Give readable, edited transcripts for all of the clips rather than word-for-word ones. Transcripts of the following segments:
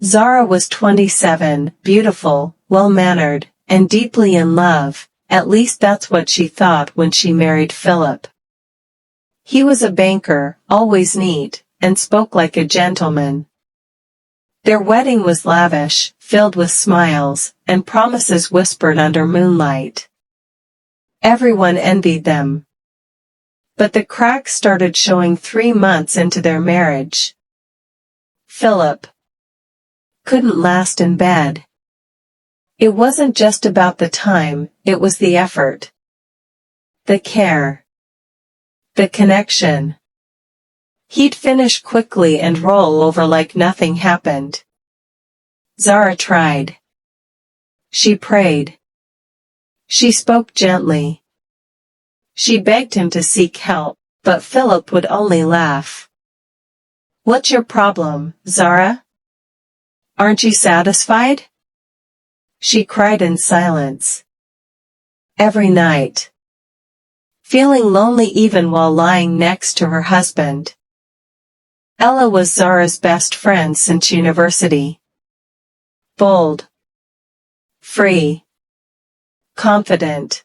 Zara was 27, beautiful, well-mannered, and deeply in love. At least that's what she thought when she married Philip. He was a banker, always neat, and spoke like a gentleman. Their wedding was lavish, filled with smiles, and promises whispered under moonlight. Everyone envied them. But the cracks started showing 3 months into their marriage. Philip couldn't last in bed. It wasn't just about the time, it was the effort, the care, the connection. He'd finish quickly and roll over like nothing happened. Zara tried. She prayed. She spoke gently. She begged him to seek help, but Philip would only laugh. "What's your problem, Zara? Aren't you satisfied?" She cried in silence. Every night. Feeling lonely even while lying next to her husband. Ella was Zara's best friend since university. Bold. Free. Confident.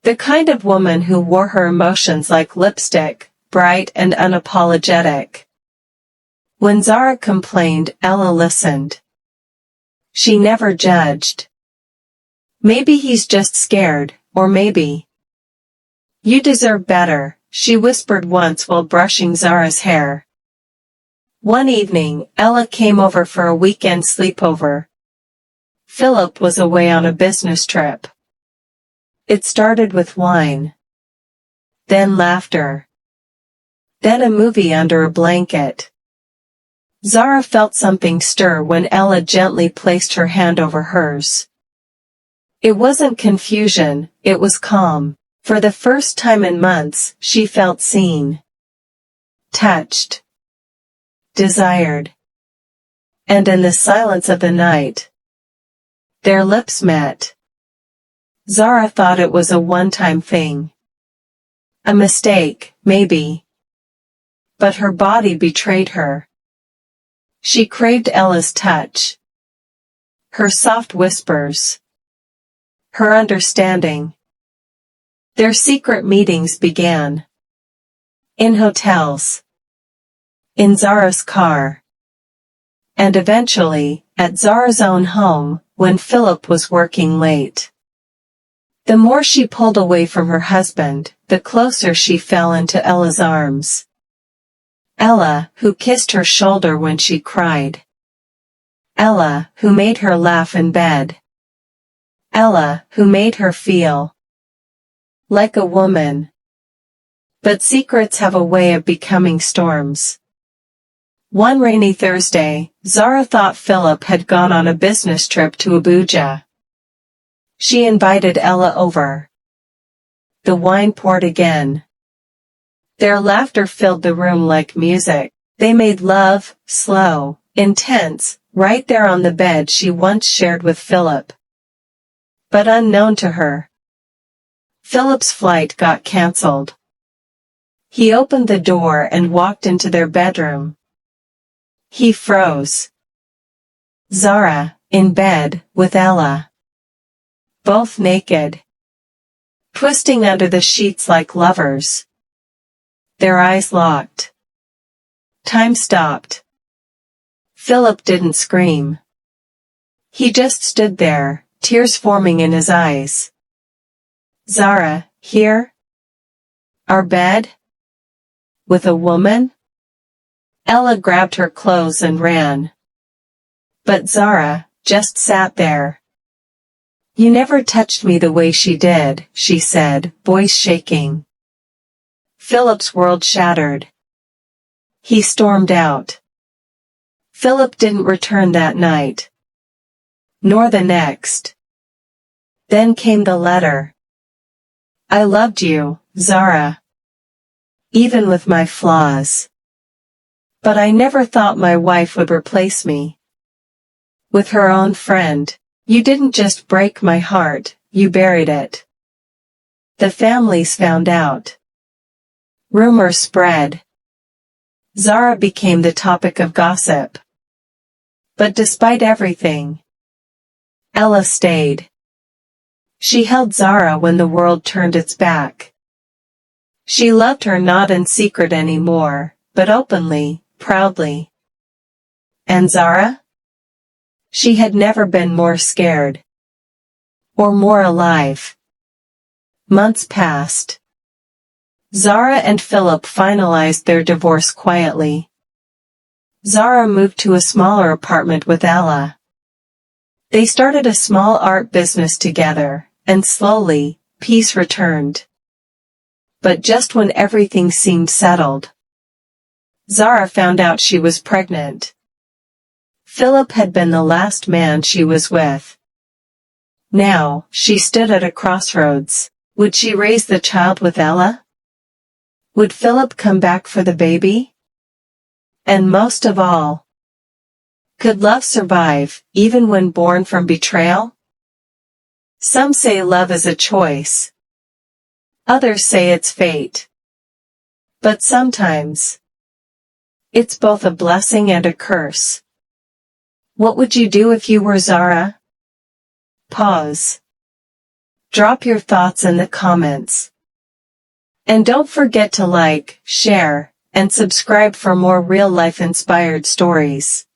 The kind of woman who wore her emotions like lipstick, bright and unapologetic. When Zara complained, Ella listened. She never judged. "Maybe he's just scared, or maybe you deserve better," she whispered once while brushing Zara's hair. One evening, Ella came over for a weekend sleepover. Philip was away on a business trip. It started with wine. Then laughter. Then a movie under a blanket. Zara felt something stir when Ella gently placed her hand over hers. It wasn't confusion, it was calm. For the first time in months, she felt seen. Touched. Desired. And in the silence of the night, their lips met. Zara thought it was a one-time thing. A mistake, maybe. But her body betrayed her. She craved Ella's touch. Her soft whispers. Her understanding. Their secret meetings began. In hotels. In Zara's car. And eventually, at Zara's own home, when Philip was working late. The more she pulled away from her husband, the closer she fell into Ella's arms. Ella, who kissed her shoulder when she cried. Ella, who made her laugh in bed. Ella, who made her feel like a woman. But secrets have a way of becoming storms. One rainy Thursday, Zara thought Philip had gone on a business trip to Abuja. She invited Ella over. The wine poured again. Their laughter filled the room like music. They made love, slow, intense, right there on the bed she once shared with Philip. But unknown to her, Philip's flight got cancelled. He opened the door and walked into their bedroom. He froze. Zara, in bed, with Ella. Both naked. Twisting under the sheets like lovers. Their eyes locked. Time stopped. Philip didn't scream. He just stood there, tears forming in his eyes. Zara, here? Our bed? With a woman? Ella grabbed her clothes and ran. But Zara just sat there. "You never touched me the way she did," she said, voice shaking. Philip's world shattered. He stormed out. Philip didn't return that night. Nor the next. Then came the letter. "I loved you, Zara. Even with my flaws. But I never thought my wife would replace me. With her own friend. You didn't just break my heart, you buried it. The families found out. Rumors spread. Zara became the topic of gossip. But despite everything, Ella stayed. She held Zara when the world turned its back. She loved her not in secret anymore, but openly, proudly. And Zara? She had never been more scared. Or more alive. Months passed. Zara and Philip finalized their divorce quietly. Zara moved to a smaller apartment with Ella. They started a small art business together, and slowly, peace returned. But just when everything seemed settled, Zara found out she was pregnant. Philip had been the last man she was with. Now, she stood at a crossroads. Would she raise the child with Ella? Would Philip come back for the baby? And most of all, could love survive, even when born from betrayal? Some say love is a choice. Others say it's fate. But sometimes, it's both a blessing and a curse. What would you do if you were Zara? Pause. Drop your thoughts in the comments. And don't forget to like, share, and subscribe for more real-life inspired stories.